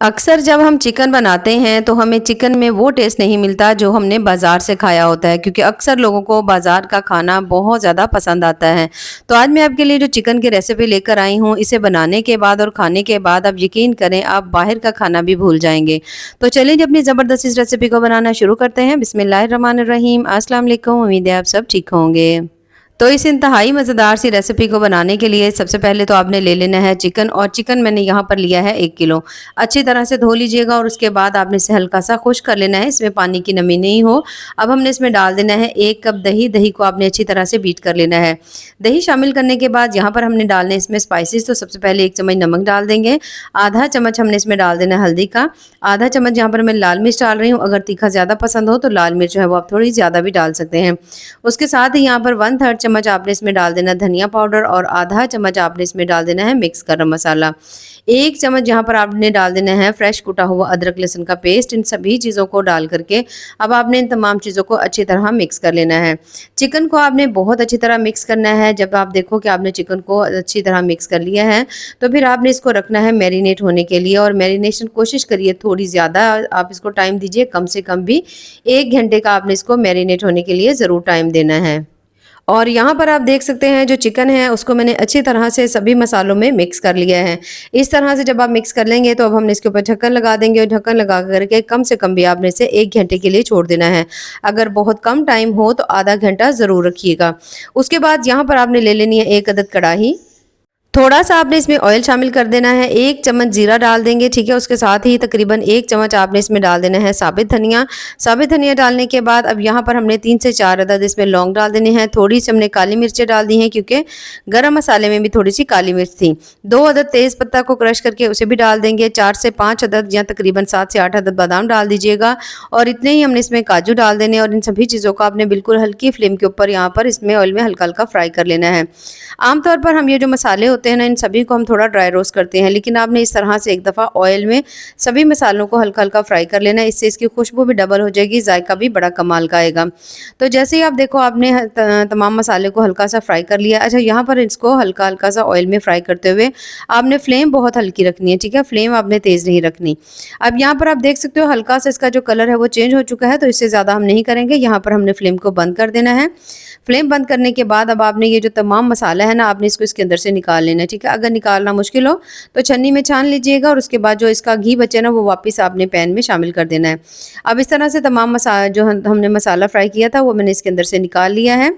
अक्सर जब हम चिकन बनाते हैं तो हमें चिकन में वो टेस्ट नहीं मिलता जो हमने बाज़ार से खाया होता है, क्योंकि अक्सर लोगों को बाज़ार का खाना बहुत ज़्यादा पसंद आता है। तो आज मैं आपके लिए जो चिकन की रेसिपी लेकर आई हूँ, इसे बनाने के बाद और खाने के बाद आप यकीन करें आप बाहर का खाना भी भूल जाएंगे। तो चलिए अपनी ज़बरदस्त इस रेसिपी को बनाना शुरू करते हैं। बिस्मिल्लाहिर्रहमानिर्रहीम। अस्सलाम वालेकुम। उम्मीद है आप सब ठीक होंगे। तो इस इंतहाई मज़ेदार सी रेसिपी को बनाने के लिए सबसे पहले तो आपने ले लेना है चिकन, और चिकन मैंने यहाँ पर लिया है 1 किलो। अच्छी तरह से धो लीजिएगा और उसके बाद आपने इसे हल्का सा खुश्क कर लेना है, इसमें पानी की नमी नहीं हो। अब हमने इसमें डाल देना है 1 कप दही। दही को आपने अच्छी तरह से बीट कर लेना है। दही शामिल करने के बाद यहाँ पर हमने डालने इसमें स्पाइसेस। तो सबसे पहले 1 चम्मच नमक डाल देंगे, आधा चम्मच हमने इसमें डाल देना है हल्दी का, आधा चम्मच यहाँ पर मैं लाल मिर्च डाल रही हूँ। अगर तीखा ज़्यादा पसंद हो तो लाल मिर्च जो है वो आप थोड़ी ज़्यादा भी डाल सकते हैं। उसके साथ ही यहाँ पर 1/3 चम्मच आपने इसमें डाल देना धनिया पाउडर, और आधा चम्मच आपने इसमें डाल देना है मिक्स गरम मसाला। 1 चम्मच यहाँ पर आपने डाल देना है फ्रेश कुटा हुआ अदरक लहसुन का पेस्ट। इन सभी चीज़ों को डाल करके अब आपने इन तमाम चीज़ों को अच्छी तरह मिक्स कर लेना है। चिकन को आपने बहुत अच्छी तरह मिक्स करना है। जब आप देखो कि आपने चिकन को अच्छी तरह मिक्स कर लिया है तो फिर आपने इसको रखना है मैरिनेट होने के लिए। और मैरिनेशन कोशिश करिए थोड़ी ज़्यादा आप इसको टाइम दीजिए, कम से कम भी 1 घंटे का आपने इसको मैरिनेट होने के लिए ज़रूर टाइम देना है। और यहाँ पर आप देख सकते हैं जो चिकन है उसको मैंने अच्छी तरह से सभी मसालों में मिक्स कर लिया है। इस तरह से जब आप मिक्स कर लेंगे तो अब हमने इसके ऊपर ढक्कन लगा देंगे, और ढक्कन लगा करके कम से कम भी आपने इसे 1 घंटे के लिए छोड़ देना है। अगर बहुत कम टाइम हो तो आधा घंटा ज़रूर रखिएगा। उसके बाद यहाँ पर आपने ले लेनी है 1 अदद कढ़ाई। थोड़ा-सा आपने इसमें ऑयल शामिल कर देना है, 1 चम्मच जीरा डाल देंगे, ठीक है? उसके साथ ही तकरीबन 1 चम्मच आपने इसमें डाल देना है साबित धनिया। साबित धनिया डालने के बाद अब यहाँ पर हमने 3 से 4 अदद इसमें लौंग डाल देने हैं। थोड़ी-सी हमने काली मिर्चें डाल दी हैं, क्योंकि गरम मसाले में भी थोड़ी-सी काली मिर्च थी। 2 अदद तेज़ पत्ता को क्रश करके उसे भी डाल देंगे। 4 से 5 अदद या तकरीबन 7 से 8 अदद बादाम डाल दीजिएगा, और इतने ही हमने इसमें काजू डाल देने हैं। और इन सभी चीज़ों को आपने बिल्कुल हल्की फ्लेम के ऊपर यहाँ पर इसमें ऑयल में हल्का-हल्का फ्राई कर लेना है। आमतौर पर हम ये जो मसाले होते हैं ना, इन सभी को हम थोड़ा ड्राई रोस्ट करते हैं, लेकिन आपने इस तरह से एक दफ़ा ऑयल में सभी मसालों को हल्का-हल्का फ्राई कर लेना है। इससे इसकी खुशबू भी डबल हो जाएगी, जायका भी बड़ा कमाल का आएगा। तो जैसे ही आप देखो आपने तमाम मसाले को हल्का सा फ्राई कर लिया। अच्छा, यहाँ पर इसको हल्का-हल्का सा ऑयल में फ्राई करते हुए आपने फ्लेम बहुत हल्की रखनी है, ठीक है? फ्लेम आपने तेज़ नहीं रखनी। अब यहाँ पर आप देख सकते हो हल्का सा इसका जो कलर है वो चेंज हो चुका है, तो इससे ज़्यादा हम नहीं करेंगे। यहाँ पर हमने फ्लेम को बंद कर देना है। फ्लेम बंद करने के बाद अब आपने ये जो तमाम मसाला है ना, आपने इसको इसके अंदर से निकाल लेना है, ठीक है? अगर निकालना मुश्किल हो तो छन्नी में छान लीजिएगा, और उसके बाद जो इसका घी बचे ना वो वापस आपने पैन में शामिल कर देना है। अब इस तरह से तमाम जो हमने मसाला फ्राई किया था वो मैंने इसके अंदर से निकाल लिया है।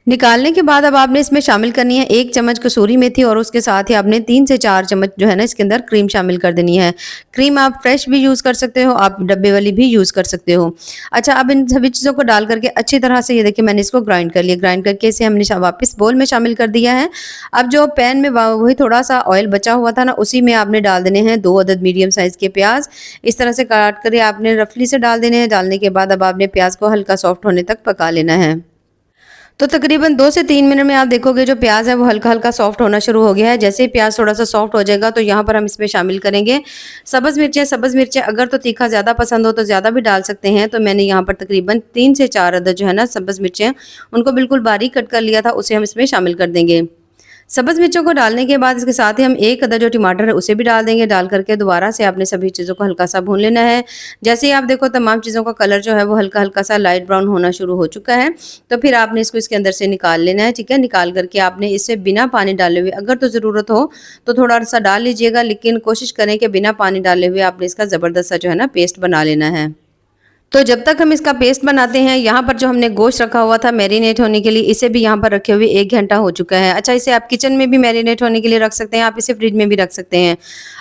निकालने के बाद अब आपने इसमें शामिल करनी है 1 चम्मच कसूरी मेथी, और उसके साथ ही आपने 3 से 4 चम्मच जो है ना इसके अंदर क्रीम शामिल कर देनी है। क्रीम आप फ्रेश भी यूज़ कर सकते हो, आप डब्बे वाली भी यूज़ कर सकते हो। अच्छा, अब इन सभी चीज़ों को डाल करके अच्छी तरह से ये देखिए मैंने इसको ग्राइंड कर लिया। ग्राइंड करके इसे हमने वापस बोल में शामिल कर दिया है। अब जो पैन में वही थोड़ा-सा ऑयल बचा हुआ था ना, उसी में आपने डाल देने हैं 2 अदद मीडियम साइज़ के प्याज़। इस तरह से काट कर आपने रफली से डाल देने हैं। डालने के बाद अब आपने प्याज़ को हल्का सॉफ्ट होने तक पका लेना है। तो तकरीबन 2 से 3 मिनट में आप देखोगे जो प्याज़ है वो हल्का-हल्का सॉफ्ट होना शुरू हो गया है। जैसे ही प्याज़ थोड़ा-सा सॉफ्ट हो जाएगा तो यहाँ पर हम इसमें शामिल करेंगे सब्ज़ मिर्चें। सब्ज़ मिर्चें अगर तो तीखा ज़्यादा पसंद हो तो ज़्यादा भी डाल सकते हैं। तो मैंने यहाँ पर तकरीबन 3 से 4 अदद जो है ना सब्ज़ मिर्चें, उनको बिल्कुल बारीक कट कर लिया था, उसे हम इसमें शामिल कर देंगे। सब्ज़ मिर्चों को डालने के बाद इसके साथ ही हम 1 अदद जो टमाटर है उसे भी डाल देंगे। डाल करके दोबारा से आपने सभी चीज़ों को हल्का सा भून लेना है। जैसे ही आप देखो तमाम चीज़ों का कलर जो है वो हल्का-हल्का सा लाइट ब्राउन होना शुरू हो चुका है, तो फिर आपने इसको इसके अंदर से निकाल लेना है, ठीक है? निकाल करके आपने इसे बिना पानी डाले हुए, अगर तो ज़रूरत हो तो थोड़ा-सा डाल लीजिएगा, लेकिन कोशिश करें कि बिना पानी डाले हुए आपने इसका ज़बरदस्त सा जो है ना पेस्ट बना लेना है। तो जब तक हम इसका पेस्ट बनाते हैं, यहाँ पर जो हमने गोश्त रखा हुआ था मैरिनेट होने के लिए, इसे भी यहाँ पर रखे हुए 1 घंटा हो चुका है। अच्छा, इसे आप किचन में भी मैरिनेट होने के लिए रख सकते हैं, आप इसे फ्रिज में भी रख सकते हैं।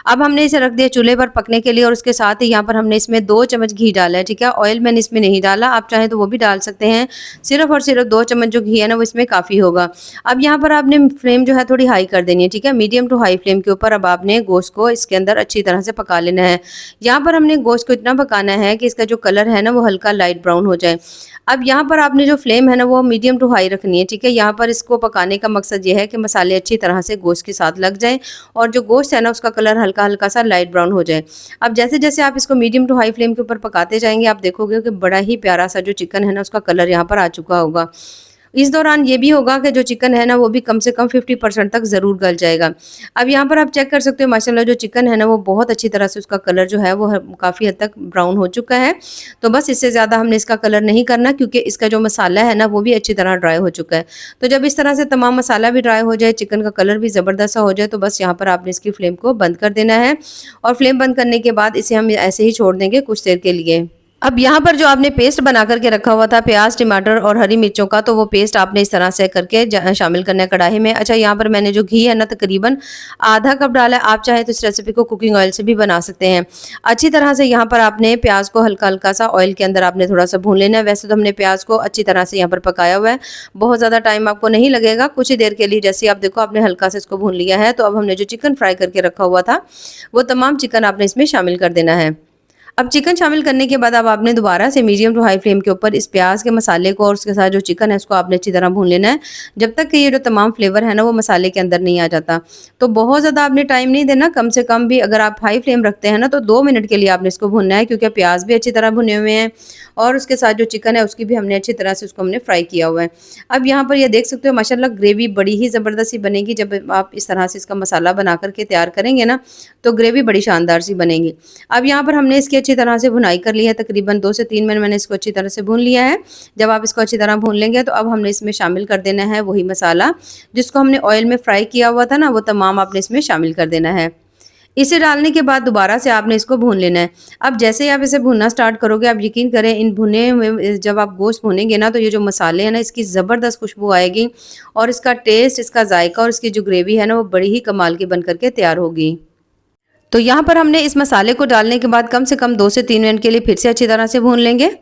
अब हमने इसे रख दिया चूल्हे पर पकने के लिए, और उसके साथ ही यहाँ पर हमने इसमें 2 चम्मच घी डाला है, ठीक है? ऑयल मैंने इसमें नहीं डाला, आप चाहें तो वो भी डाल सकते हैं। सिर्फ़ और सिर्फ 2 चम्मच जो घी है ना वो इसमें काफ़ी होगा। अब यहाँ पर आपने फ्लेम जो है थोड़ी हाई कर देनी है, ठीक है? मीडियम टू हाई फ्लेम के ऊपर अब आपने गोश्त को इसके अंदर अच्छी तरह से पका लेना है। यहाँ पर हमने गोश्त को इतना पकाना है कि इसका जो कलर है ना वो हल्का लाइट ब्राउन हो जाए। अब यहाँ पर आपने जो फ्लेम है ना वो मीडियम टू हाई रखनी है, ठीक है? यहाँ पर इसको पकाने का मकसद ये है कि मसाले अच्छी तरह से गोश्त के साथ लग जाएँ, और जो गोश्त है ना उसका कलर हल्का-हल्का सा लाइट ब्राउन हो जाए। अब जैसे-जैसे आप इसको मीडियम टू हाई फ्लेम के ऊपर पकाते जाएँगे, आप देखोगे कि बड़ा ही प्यारा सा जो चिकन है ना उसका कलर यहाँ पर आ चुका होगा। इस दौरान ये भी होगा कि जो चिकन है ना वो भी कम से कम 50% तक ज़रूर गल जाएगा। अब यहाँ पर आप चेक कर सकते हो माशाल्लाह जो चिकन है ना वो बहुत अच्छी तरह से उसका कलर जो है वो काफ़ी हद तक ब्राउन हो चुका है। तो बस इससे ज़्यादा हमने इसका कलर नहीं करना क्योंकि इसका जो मसाला है ना वो भी अच्छी तरह ड्राई हो चुका है। तो जब इस तरह से तमाम मसाला भी ड्राई हो जाए, चिकन का कलर भी ज़बरदस्त सा हो जाए तो बस यहाँ पर आपने इसकी फ्लेम को बंद कर देना है और फ्लेम बंद करने के बाद इसे हम ऐसे ही छोड़ देंगे कुछ देर के लिए। अब यहाँ पर जो आपने पेस्ट बना कर के रखा हुआ था प्याज, टमाटर और हरी मिर्चों का, तो वो पेस्ट आपने इस तरह से करके शामिल करना है कढ़ाई में। अच्छा, यहाँ पर मैंने जो घी है ना तकरीबन आधा कप डाला है। आप चाहे तो इस रेसिपी को कुकिंग ऑयल से भी बना सकते हैं। अच्छी तरह से यहाँ पर आपने प्याज को हल्का-हल्का सा ऑयल के अंदर आपने थोड़ा सा भून लेना है। वैसे तो हमने प्याज को अच्छी तरह से यहाँ पर पकाया हुआ है, बहुत ज़्यादा टाइम आपको नहीं लगेगा, कुछ ही देर के लिए। जैसे आप देखो आपने हल्का से इसको भून लिया है, तो अब हमने जो चिकन फ्राई करके रखा हुआ था वो तमाम चिकन आपने इसमें शामिल कर देना है। अब चिकन शामिल करने के बाद अब आपने दोबारा से मीडियम टू हाई फ्लेम के ऊपर इस प्याज के मसाले को और उसके साथ जो चिकन है उसको आपने अच्छी तरह भून लेना है, जब तक कि ये जो तमाम फ्लेवर है ना वो मसाले के अंदर नहीं आ जाता। तो बहुत ज़्यादा आपने टाइम नहीं देना, कम से कम भी अगर आप हाई फ्लेम रखते हैं ना तो 2 मिनट के लिए आपने इसको भूनना है, क्योंकि प्याज भी अच्छी तरह भुने हुए हैं और उसके साथ जो चिकन है उसकी भी हमने अच्छी तरह से उसको हमने फ्राई किया हुआ है। अब यहाँ पर ये देख सकते हो माशाल्लाह ग्रेवी बड़ी ही ज़बरदस्त सी बनेगी। जब आप इस तरह से इसका मसाला बना करके तैयार करेंगे ना तो ग्रेवी बड़ी शानदार सी बनेगी। अब यहाँ पर हमने इसकी अच्छी तरह से भुनाई कर ली है, तकरीबन 2 से 3 मिनट मैंने इसको अच्छी तरह से भून लिया है। जब आप इसको अच्छी तरह भून लेंगे तो अब हमने इसमें शामिल कर देना है वही मसाला जिसको हमने ऑयल में फ्राई किया हुआ था ना, वो तमाम आपने इसमें शामिल कर देना है। इसे डालने के बाद दोबारा से आपने इसको भून लेना है। अब जैसे ही आप इसे भूनना स्टार्ट करोगे, आप यकीन करें इन भुने हुए जब आप गोश्त भूनेंगे ना तो ये जो मसाले हैं ना इसकी ज़बरदस्त खुशबू आएगी और इसका टेस्ट, इसका जायका और इसकी जो ग्रेवी है ना वो बड़ी ही कमाल की बन करके तैयार होगी। तो यहाँ पर हमने इस मसाले को डालने के बाद कम से कम 2 से 3 मिनट के लिए फिर से अच्छी तरह से भून लेंगे।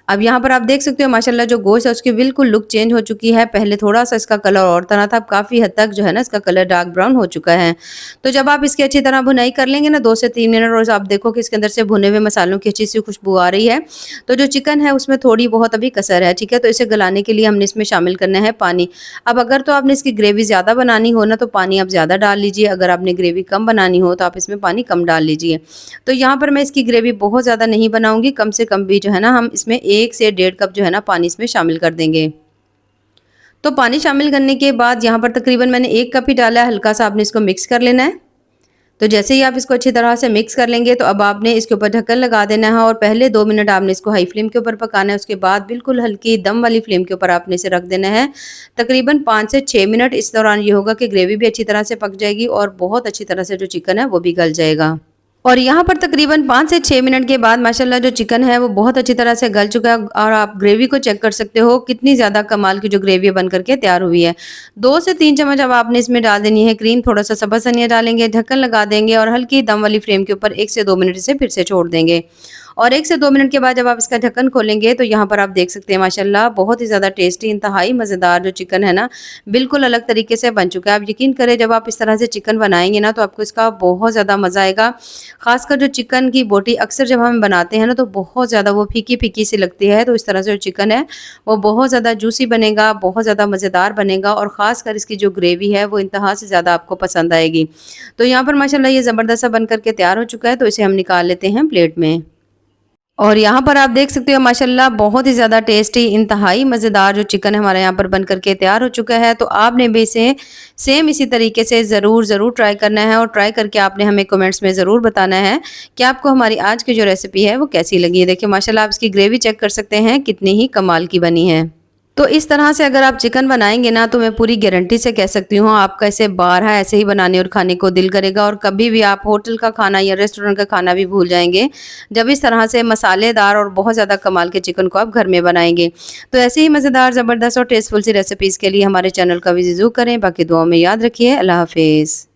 अब यहाँ पर आप देख सकते हो माशाल्लाह जो गोश्त है उसकी बिल्कुल लुक चेंज हो चुकी है। पहले थोड़ा-सा इसका कलर और तरह था, अब काफ़ी हद तक जो है ना इसका कलर डार्क ब्राउन हो चुका है। तो जब आप इसकी अच्छी तरह भुनाई कर लेंगे ना 2 से 3 मिनट और आप देखो कि इसके अंदर से भुने हुए मसालों की अच्छी सी खुशबू आ रही है, तो जो चिकन है उसमें थोड़ी बहुत अभी कसर है, ठीक है? तो इसे गलाने के लिए हमने इसमें शामिल करना है पानी। अब अगर तो आपने इसकी ग्रेवी ज़्यादा बनानी हो ना तो पानी आप ज़्यादा डाल लीजिए, अगर आपने ग्रेवी कम बनानी हो तो आप इसमें पानी कम डाल लीजिए। तो यहाँ पर मैं इसकी ग्रेवी बहुत ज़्यादा नहीं बनाऊँगी, कम से कम भी जो है ना हम इसमें 1 से 1.5 कप जो है ना पानी इसमें शामिल कर देंगे। तो पानी शामिल करने के बाद यहाँ पर तकरीबन मैंने 1 कप ही डाला है, हल्का सा आपने इसको मिक्स कर लेना है। तो जैसे ही आप इसको अच्छी तरह से मिक्स कर लेंगे तो अब आपने इसके ऊपर ढक्कन लगा देना है और पहले 2 मिनट आपने इसको हाई फ्लेम के ऊपर पकाना है। उसके बाद बिल्कुल हल्की दम वाली फ्लेम के ऊपर आपने इसे रख देना है तकरीबन 5 से 6 मिनट। इस दौरान ये होगा कि ग्रेवी भी अच्छी तरह से पक जाएगी और बहुत अच्छी तरह से जो चिकन है वो भी गल जाएगा। और यहाँ पर तकरीबन 5 से 6 मिनट के बाद माशाल्लाह जो चिकन है वो बहुत अच्छी तरह से गल चुका है और आप ग्रेवी को चेक कर सकते हो कितनी ज़्यादा कमाल की जो ग्रेवी बन करके तैयार हुई है। 2 से 3 चम्मच अब आपने इसमें डाल देनी है क्रीम, थोड़ा-सा सब्ज़ धनिया डालेंगे, ढक्कन लगा देंगे और हल्की दम वाली फ्लेम के ऊपर 1 से 2 मिनट इसे फिर से छोड़ देंगे। और 1 से 2 मिनट के बाद जब आप इसका ढक्कन खोलेंगे तो यहाँ पर आप देख सकते हैं माशाल्लाह बहुत ही ज़्यादा टेस्टी, इंतहाई मज़ेदार जो चिकन है ना बिल्कुल अलग तरीके से बन चुका है। आप यकीन करें जब आप इस तरह से चिकन बनाएंगे ना तो आपको इसका बहुत ज़्यादा मज़ा आएगा। ख़ासकर जो चिकन की बोटी अक्सर जब हम बनाते हैं ना तो बहुत ज़्यादा वो फीकी-फीकी सी लगती है, तो इस तरह से जो चिकन है वो बहुत ज़्यादा जूसी बनेगा, बहुत ज़्यादा मज़ेदार बनेगा और ख़ासकर इसकी जो ग्रेवी है वो इंतहा से ज़्यादा आपको पसंद आएगी। तो यहाँ पर माशाल्लाह ये ज़बरदस्त सा बन करके तैयार हो चुका है, तो इसे हम निकाल लेते हैं प्लेट में। और यहाँ पर आप देख सकते हो माशाल्लाह बहुत ही ज़्यादा टेस्टी, इंतहाई मज़ेदार जो चिकन हमारे यहाँ पर बन करके तैयार हो चुका है। तो आपने भी इसे सेम इसी तरीके से ज़रूर ट्राई करना है और ट्राई करके आपने हमें कमेंट्स में ज़रूर बताना है कि आपको हमारी आज की जो रेसिपी है वो कैसी लगी है। देखिए माशाल्लाह आप इसकी ग्रेवी चेक कर सकते हैं कितनी ही कमाल की बनी है। तो इस तरह से अगर आप चिकन बनाएंगे ना तो मैं पूरी गारंटी से कह सकती हूँ आपका इसे बारहा ऐसे ही बनाने और खाने को दिल करेगा और कभी भी आप होटल का खाना या रेस्टोरेंट का खाना भी भूल जाएंगे जब इस तरह से मसालेदार और बहुत ज़्यादा कमाल के चिकन को आप घर में बनाएंगे। तो ऐसे ही मज़ेदार, ज़बरदस्त और टेस्टफुल सी रेसिपीज़ के लिए हमारे चैनल का विजिट ज़रूर करें। बाकी दुआओं में याद रखिए। अल्लाह हाफिज़।